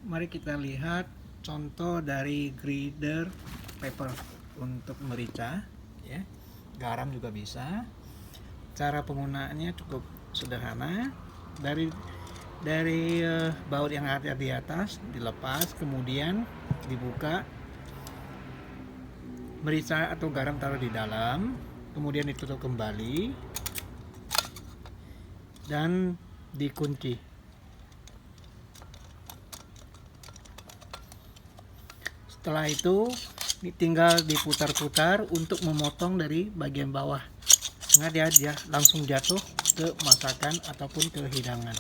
Mari kita lihat contoh dari grinder pepper untuk merica ya. Garam juga bisa. Cara penggunaannya cukup sederhana. Dari baut yang ada di atas dilepas, kemudian dibuka, merica atau garam taruh di dalam, kemudian ditutup kembali dan dikunci. Setelah itu tinggal diputar-putar untuk memotong dari bagian bawah, sehingga dia langsung jatuh ke masakan ataupun ke hidangan.